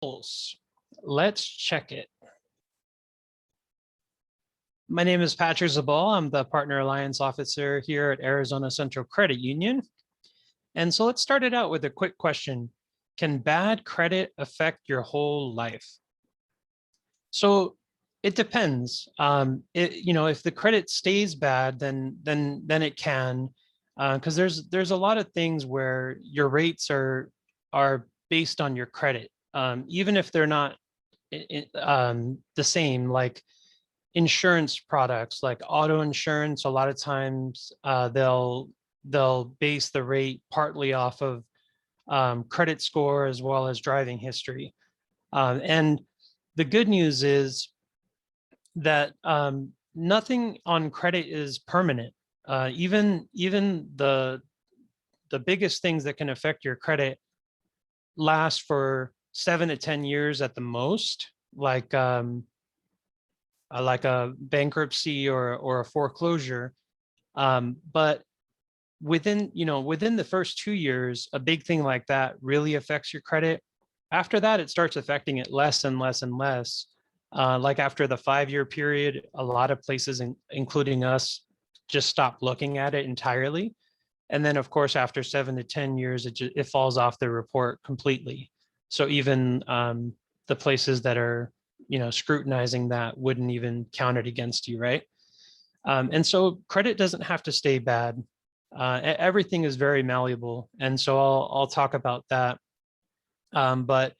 Pulse. Let's check it. My name is Patrick Zabal. I'm the Partner Alliance Officer here at Arizona Central Credit Union. And so let's start it out with a quick question. Can bad credit affect your whole life? So it depends. If the credit stays bad, then it can, because there's a lot of things where your rates are based on your credit, even if they're not the same. Like insurance products, like auto insurance, a lot of times they'll base the rate partly off of credit score as well as driving history. And the good news is that nothing on credit is permanent. Even the biggest things that can affect your credit last for 7 to 10 years at the most, like a bankruptcy or a foreclosure. But within the first 2 years, a big thing like that really affects your credit. After that, it starts affecting it less and less and less. Like after the 5-year period, a lot of places, including us, just stop looking at it entirely. And then, of course, after 7 to 10 years, it falls off the report completely. So even the places that are scrutinizing that wouldn't even count it against you, right? And so credit doesn't have to stay bad. Everything is very malleable, and so I'll talk about that. But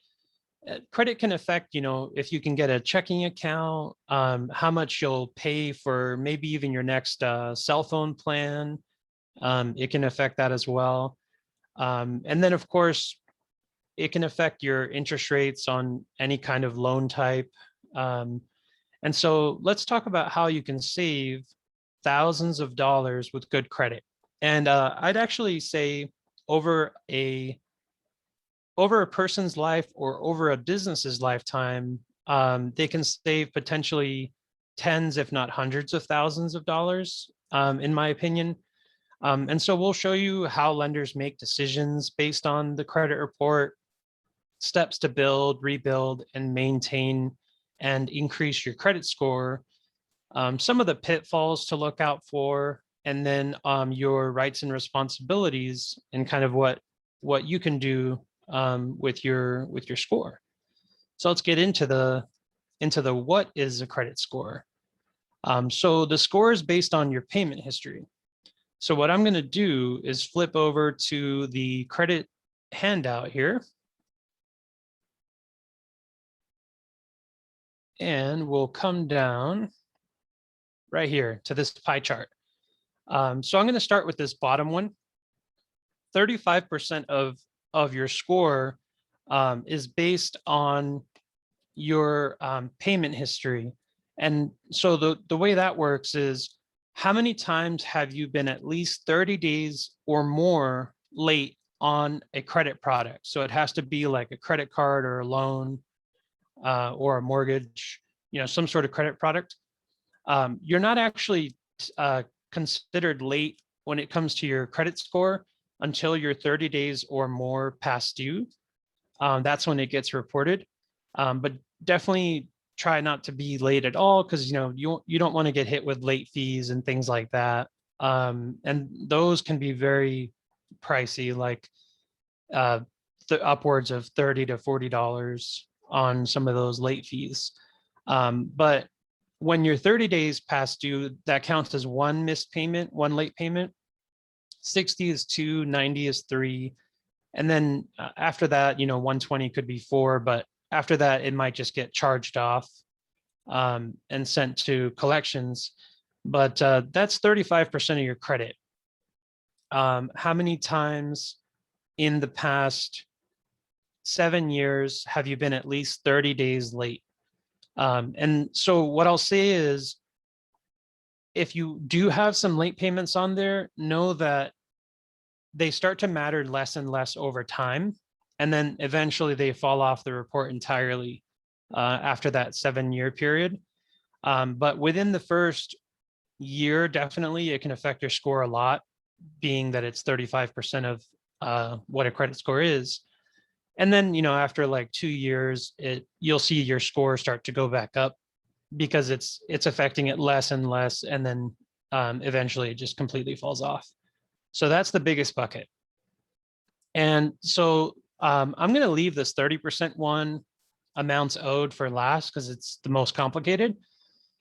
credit can affect, if you can get a checking account, how much you'll pay for maybe even your next cell phone plan. It can affect that as well. And then, of course, it can affect your interest rates on any kind of loan type. And so let's talk about how you can save thousands of dollars with good credit. And I'd actually say over a person's life or over a business's lifetime, they can save potentially tens, if not hundreds of thousands of dollars, in my opinion. And so we'll show you how lenders make decisions based on the credit report, steps to build, rebuild, and maintain and increase your credit score, some of the pitfalls to look out for, and then your rights and responsibilities and kind of what you can do with your score. So let's get into the what is a credit score. So the score is based on your payment history. So what I'm going to do is flip over to the credit handout here. And we'll come down right here to this pie chart. So I'm going to start with this bottom one. 35% of your score is based on your payment history. And so the way that works is, how many times have you been at least 30 days or more late on a credit product? So it has to be like a credit card or a loan or a mortgage, some sort of credit product. You're not actually considered late when it comes to your credit score until you're 30 days or more past due. That's when it gets reported. But definitely try not to be late at all, because you don't want to get hit with late fees and things like that. And those can be very pricey, like upwards of $30 to $40 on some of those late fees. But when you're 30 days past due, that counts as one missed payment, one late payment. 60 is 2, 90 is 3. And then after that, 120 could be 4, but after that, it might just get charged off and sent to collections. But that's 35% of your credit. How many times in the past 7 years have you been at least 30 days late? And so what I'll say is, if you do have some late payments on there, know that they start to matter less and less over time. And then eventually they fall off the report entirely after that 7-year period. But within the first year, definitely it can affect your score a lot, being that it's 35% of what a credit score is. And then, after like 2 years, you'll see your score start to go back up because it's affecting it less and less. And then eventually it just completely falls off. So that's the biggest bucket. And so I'm going to leave this 30% one, amounts owed, for last because it's the most complicated.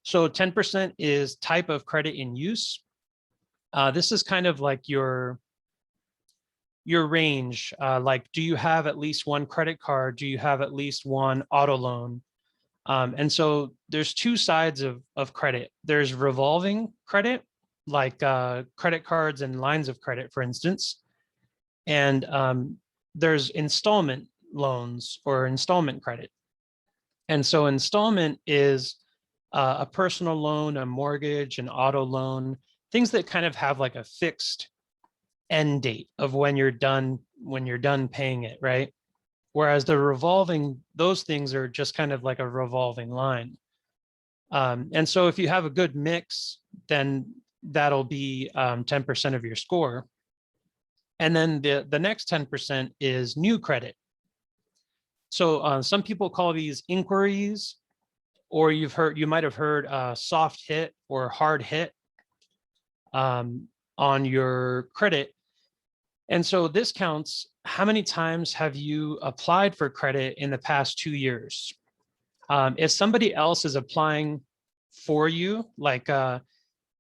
So 10% is type of credit in use. This is kind of like your range. Like, do you have at least one credit card? Do you have at least one auto loan? And so there's two sides of credit. There's revolving credit, like credit cards and lines of credit, for instance. And there's installment loans or installment credit. And so installment is a personal loan, a mortgage, an auto loan, things that kind of have like a fixed end date of when you're done paying it, right? Whereas the revolving, those things are just kind of like a revolving line. And so if you have a good mix, then that'll be 10% of your score. And then the next 10% is new credit. So some people call these inquiries, or you might have heard soft hit or hard hit on your credit. And so this counts how many times have you applied for credit in the past 2 years. If somebody else is applying for you, like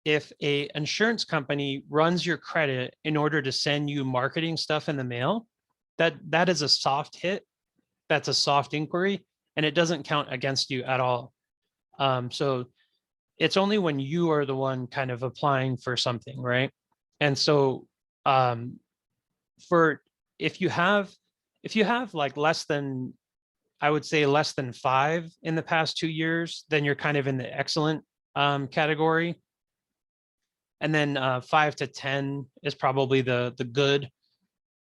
if a insurance company runs your credit in order to send you marketing stuff in the mail, that is a soft hit. That's a soft inquiry, and it doesn't count against you at all. So it's only when you are the one kind of applying for something, right? And so for if you have like less than, I would say less than 5 in the past 2 years, then you're kind of in the excellent category. And then 5 to 10 is probably the good.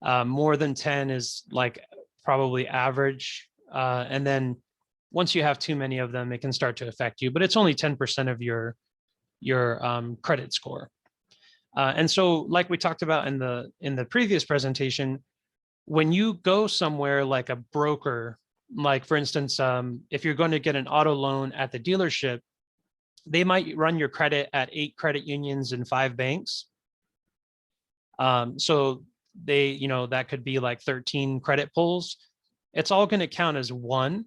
More than 10 is like probably average. And then once you have too many of them, it can start to affect you, but it's only 10% of your credit score. And so like we talked about in the previous presentation, when you go somewhere like a broker, like for instance, if you're going to get an auto loan at the dealership, they might run your credit at 8 credit unions and 5 banks. So they, that could be like 13 credit pulls. It's all going to count as one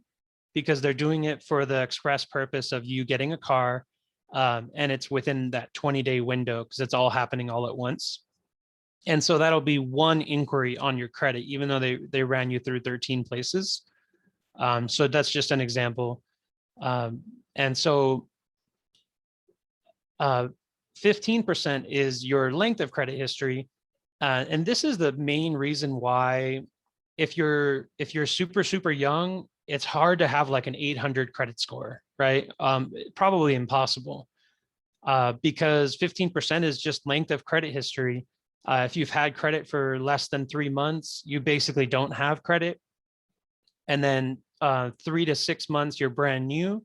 because they're doing it for the express purpose of you getting a car. And it's within that 20-day window because it's all happening all at once. And so that'll be one inquiry on your credit, even though they ran you through 13 places. So that's just an example. And so 15% is your length of credit history. And this is the main reason why if you're super young, it's hard to have like an 800 credit score, right? Probably impossible because 15% is just length of credit history. If you've had credit for less than 3 months, you basically don't have credit. And then 3 to 6 months, you're brand new.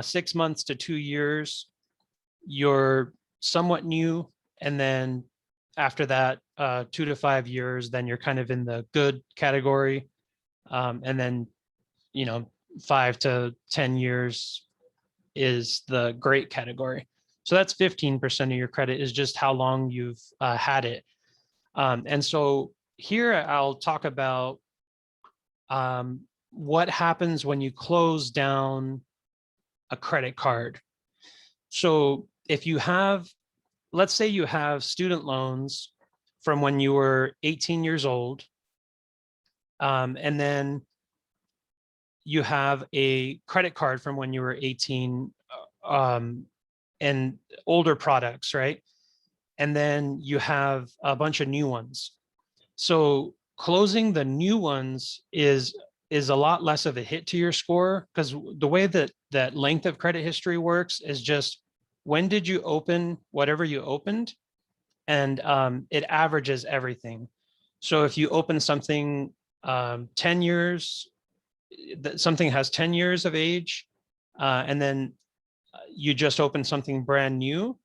6 months to 2 years, you're somewhat new. And then after that, 2 to 5 years, then you're kind of in the good category. And then, 5 to 10 years is the great category. So that's 15% of your credit is just how long you've had it. And so here I'll talk about what happens when you close down a credit card. So if you have, let's say you have student loans from when you were 18 years old, and then you have a credit card from when you were 18, and older products, right? And then you have a bunch of new ones. So closing the new ones is a lot less of a hit to your score because the way that length of credit history works is just when did you open whatever you opened, and it averages everything. So if you open something 10 years, that something has 10 years of age, and then you just open something brand new,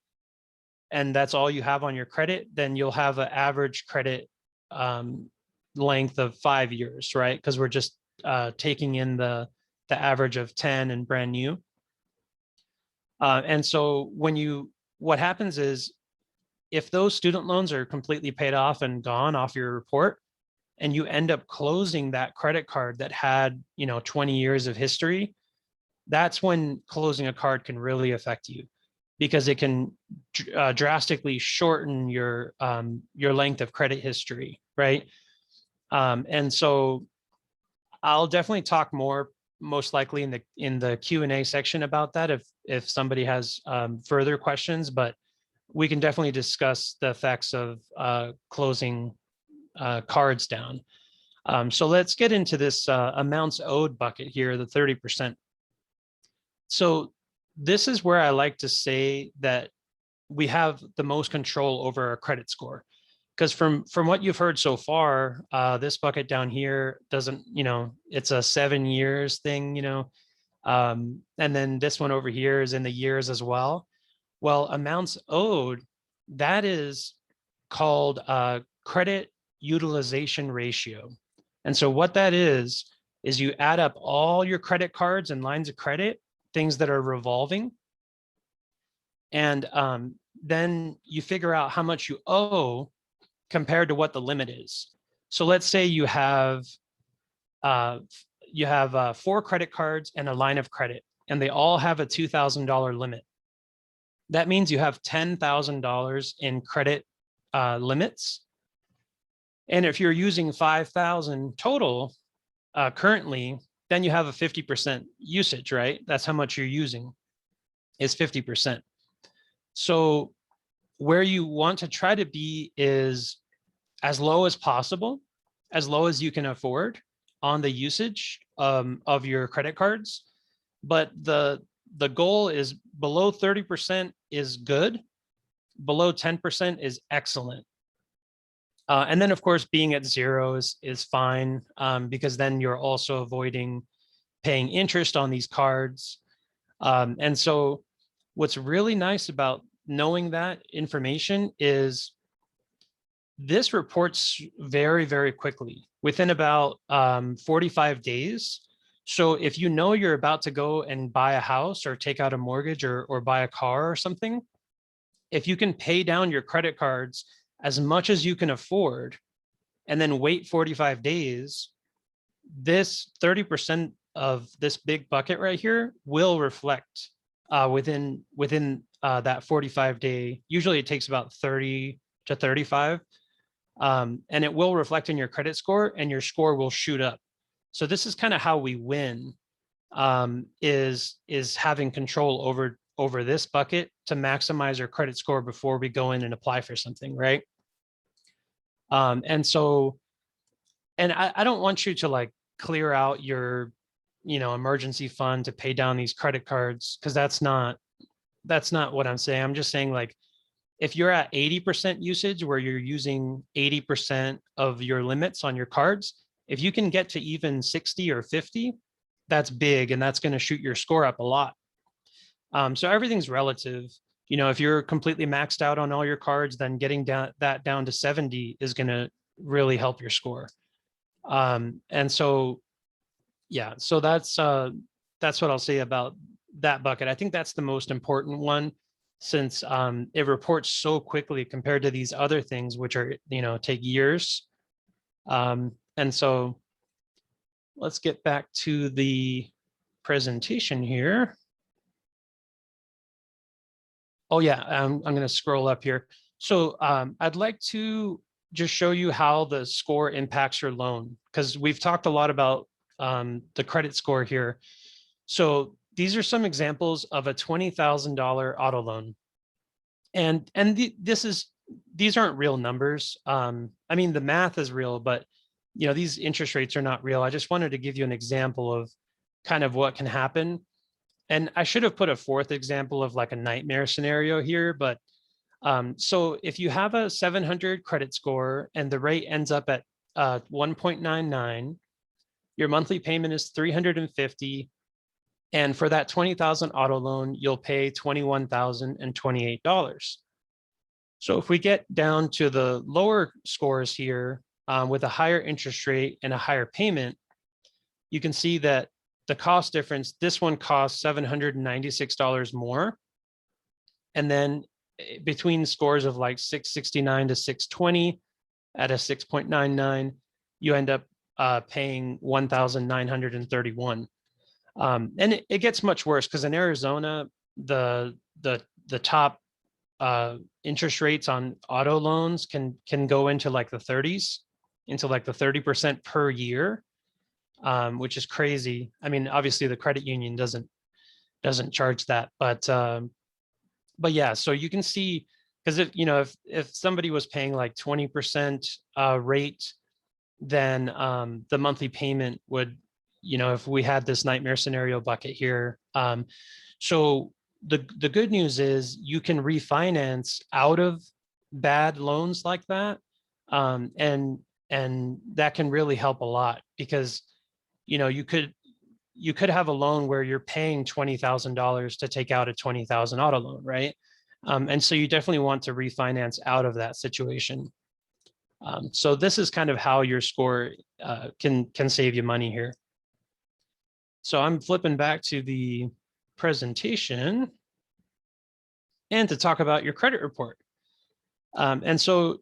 and that's all you have on your credit, then you'll have an average credit length of 5 years, right? Because we're just taking in the average of 10 and brand new. And so what happens is, if those student loans are completely paid off and gone off your report, and you end up closing that credit card that had, 20 years of history, that's when closing a card can really affect you, because it can drastically shorten your length of credit history, right? And so I'll definitely talk more, most likely in the Q&A section about that if somebody has further questions, but we can definitely discuss the effects of closing cards down. So let's get into this amounts owed bucket here, the 30%. So this is where I like to say that we have the most control over our credit score. Because from what you've heard so far, this bucket down here doesn't, it's a 7 years thing, and then this one over here is in the years as well. Well, amounts owed, that is called credit utilization ratio. And so what that is you add up all your credit cards and lines of credit, things that are revolving, and then you figure out how much you owe compared to what the limit is. So let's say you have 4 credit cards and a line of credit, and they all have a $2,000 limit. That means you have $10,000 in credit limits. And if you're using 5,000 total currently, then you have a 50% usage, right? That's how much you're using, is 50%. So where you want to try to be is as low as possible, as low as you can afford on the usage of your credit cards. But the goal is below 30% is good, below 10% is excellent. And then, of course, being at 0 is fine, because then you're also avoiding paying interest on these cards. And so what's really nice about knowing that information is this reports very, very quickly, within about 45 days. So if you know you're about to go and buy a house or take out a mortgage or buy a car or something, if you can pay down your credit cards as much as you can afford and then wait 45 days, this 30% of this big bucket right here will reflect within that 45-day. Usually it takes about 30 to 35. And it will reflect in your credit score, and your score will shoot up. So this is kind of how we win, is having control over this bucket to maximize our credit score before we go in and apply for something, right? And so, and I don't want you to like clear out your, emergency fund to pay down these credit cards, because that's not what I'm saying. I'm just saying, like, if you're at 80% usage, where you're using 80% of your limits on your cards, if you can get to even 60 or 50, that's big, and that's going to shoot your score up a lot. So everything's relative. If you're completely maxed out on all your cards, then getting that down to 70 is going to really help your score. And so, yeah, so that's what I'll say about that bucket. I think that's the most important one, since it reports so quickly compared to these other things, which are, take years. And so let's get back to the presentation here. Oh yeah, I'm going to scroll up here. So I'd like to just show you how the score impacts your loan, because we've talked a lot about the credit score here. So these are some examples of a $20,000 auto loan. And these aren't real numbers. I mean, the math is real, but these interest rates are not real. I just wanted to give you an example of kind of what can happen. And I should have put a fourth example of like a nightmare scenario here, but so if you have a 700 credit score and the rate ends up at 1.99, your monthly payment is $350. And for that 20,000 auto loan, you'll pay $21,028. So if we get down to the lower scores here, with a higher interest rate and a higher payment, you can see that the cost difference, this one costs $796 more. And then between scores of like 669 to 620 at a 6.99, you end up paying 1,931. And it gets much worse because in Arizona, the top interest rates on auto loans can go into like the 30s, into like the 30% per year, which is crazy. I mean, obviously the credit union doesn't charge that, but yeah, so you can see, because if somebody was paying like 20% rate, then the monthly payment would, if we had this nightmare scenario bucket here. So the good news is you can refinance out of bad loans like that. And that can really help a lot, because, you could have a loan where you're paying $20,000 to take out a 20,000 auto loan, right? And so you definitely want to refinance out of that situation. So this is kind of how your score can save you money here. So I'm flipping back to the presentation and to talk about your credit report. And so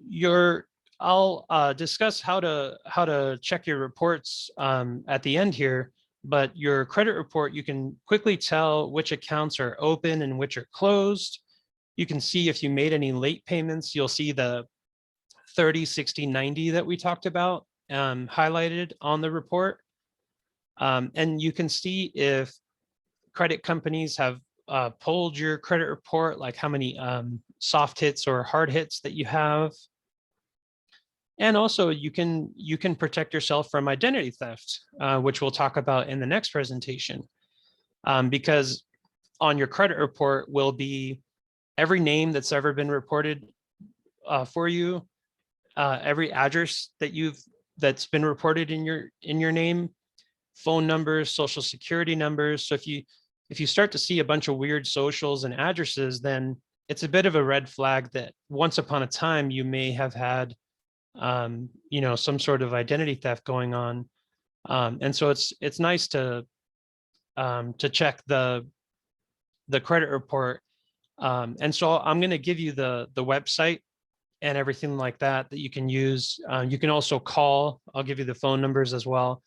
I'll discuss how to check your reports at the end here. But your credit report, you can quickly tell which accounts are open and which are closed. You can see if you made any late payments. You'll see the 30, 60, 90 that we talked about highlighted on the report. And you can see if credit companies have pulled your credit report, like how many soft hits or hard hits that you have. And also you can protect yourself from identity theft, which we'll talk about in the next presentation. Because on your credit report will be every name that's ever been reported for you, every address that's been reported in your name, phone numbers, social security numbers. So if you start to see a bunch of weird socials and addresses, then it's a bit of a red flag that once upon a time you may have had some sort of identity theft going on. And so it's nice to check the credit report. And so I'm going to give you the website and everything like that you can use. You can also call. I'll give you the phone numbers as well.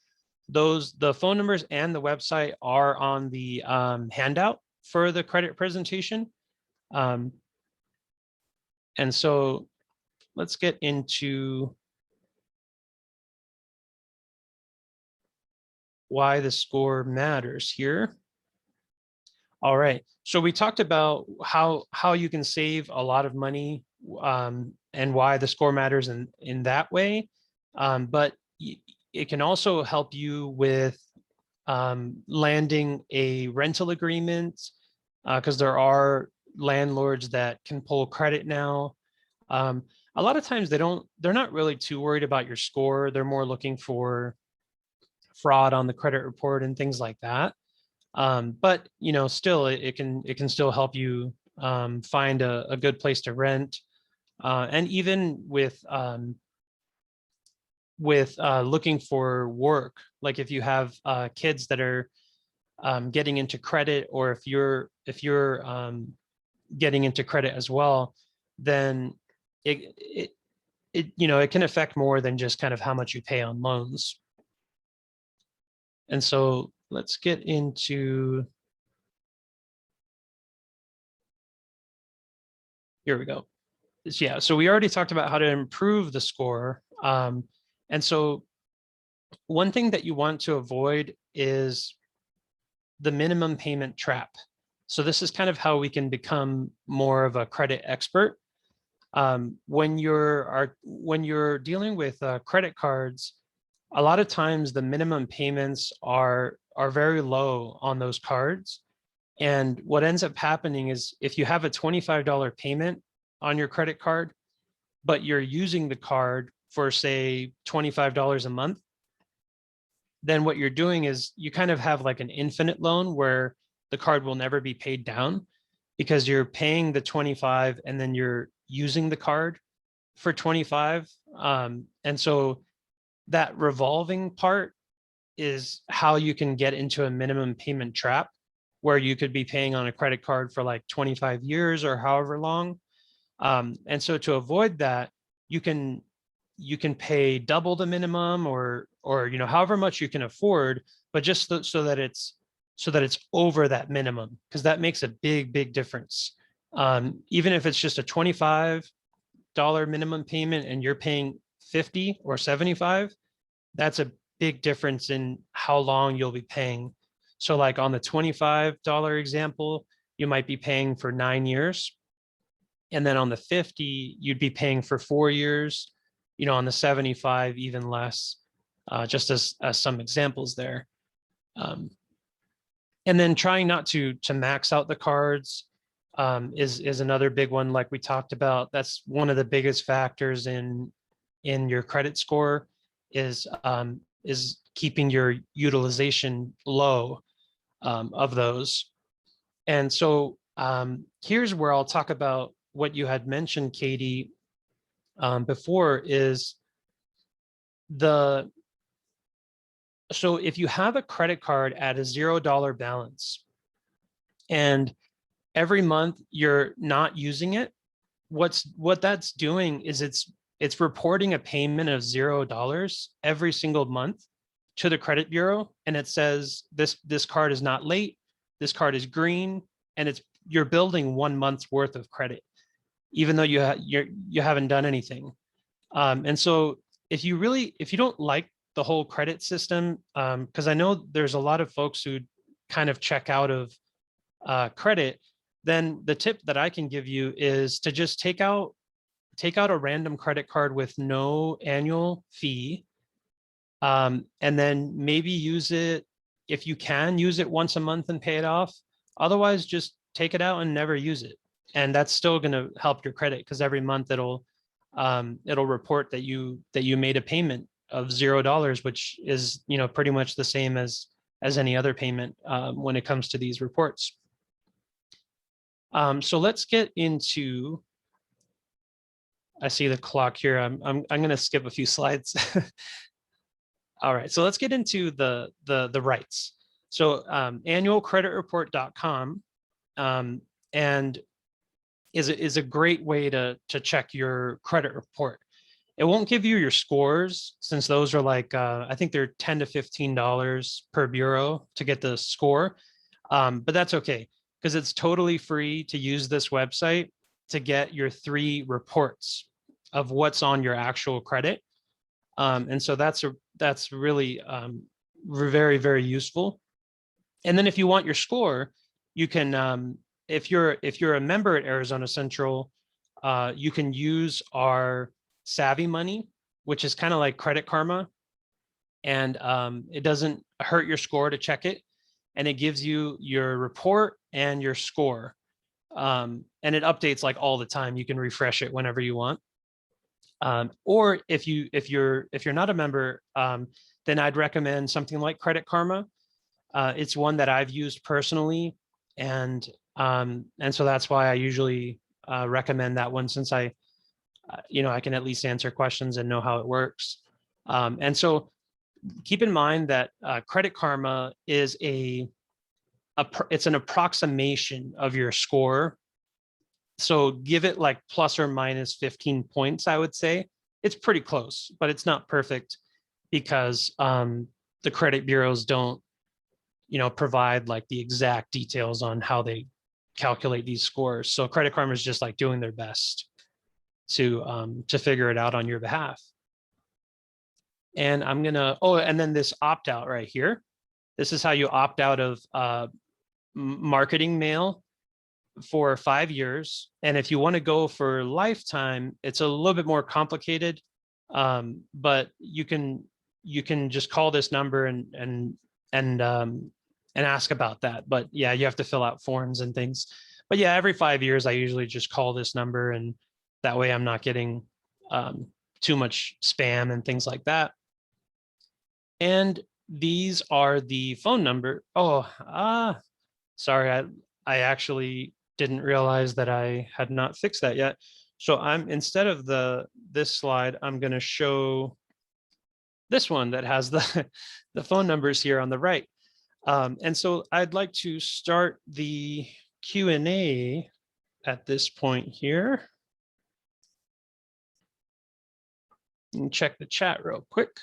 The phone numbers and the website are on the handout for the credit presentation. And so let's get into why the score matters here. All right, so we talked about how you can save a lot of money and why the score matters in that way. But it can also help you with landing a rental agreement, because there are landlords that can pull credit now. A lot of times they're not really too worried about your score. They're more looking for fraud on the credit report and things like that. But still it can still help you find a good place to rent. And even with looking for work, like if you have kids that are getting into credit, or if you're getting into credit as well, then it can affect more than just kind of how much you pay on loans. And so let's get into, here we go. Yeah, so we already talked about how to improve the score. And so one thing that you want to avoid is the minimum payment trap. So this is kind of how we can become more of a credit expert. When you're dealing with credit cards, a lot of times the minimum payments are very low on those cards. And what ends up happening is if you have a $25 payment on your credit card, but you're using the card for, say, $25 a month, then what you're doing is you kind of have like an infinite loan where the card will never be paid down, because you're paying the 25 and then you're using the card for 25 And so that revolving part is how you can get into a minimum payment trap where you could be paying on a credit card for like 25 years or however long. And so to avoid that, you can pay double the minimum or however much you can afford, but just so that it's over that minimum, because that makes a big difference. Even if it's just a $25 minimum payment and you're paying 50 or 75, that's a big difference in how long you'll be paying. So like on the $25 example, you might be paying for 9 years. And then on the 50, you'd be paying for 4 years, on the 75, even less, just as some examples there. And then trying not to max out the cards is another big one, like we talked about. That's one of the biggest factors in your credit score is keeping your utilization low of those. And so here's where I'll talk about what you had mentioned, Katie, before is so if you have a credit card at a $0 balance and every month you're not using it, what that's doing is it's reporting a payment of $0 every single month to the credit bureau, and it says this card is not late, this card is green, and you're building 1 month's worth of credit, even though you haven't done anything. And so if you don't like the whole credit system, because I know there's a lot of folks who kind of check out of credit, then the tip that I can give you is to just take out a random credit card with no annual fee, and then maybe use it, if you can, use it once a month and pay it off. Otherwise, just take it out and never use it. And that's still going to help your credit, because every month it'll report that you made a payment of $0, which is pretty much the same as any other payment when it comes to these reports. So let's get into. I see the clock here. I'm going to skip a few slides. All right, so let's get into the rights. So annualcreditreport.com and is a great way to check your credit report. It won't give you your scores, since those are like I think they're $10 to $15 per bureau to get the score, but that's okay, because it's totally free to use this website to get your 3 reports of what's on your actual credit. And so that's really very, very useful. And then if you want your score, you can, if you're a member at Arizona Central, you can use our Savvy Money, which is kind of like Credit Karma. And it doesn't hurt your score to check it. And it gives you your report and your score. And it updates like all the time. You can refresh it whenever you want. Or if you're not a member, then I'd recommend something like Credit Karma. It's one that I've used personally, and so that's why I usually recommend that one, since I can at least answer questions and know how it works. And so keep in mind that Credit Karma is it's an approximation of your score. So give it like plus or minus 15 points, I would say. It's pretty close, but it's not perfect, because the credit bureaus don't, provide like the exact details on how they calculate these scores. So Credit Karma is just like doing their best to figure it out on your behalf. And I'm gonna, and then this opt out right here. This is how you opt out of marketing mail for 5 years. And if you want to go for lifetime, it's a little bit more complicated. But you can just call this number and ask about that. But yeah, you have to fill out forms and things. But yeah, every 5 years, I usually just call this number, and that way I'm not getting too much spam and things like that. And these are the phone number. Sorry, I actually didn't realize that I had not fixed that yet. So I'm, instead of this slide, I'm going to show this one that has the, the phone numbers here on the right. And so I'd like to start the Q&A at this point here. And check the chat real quick.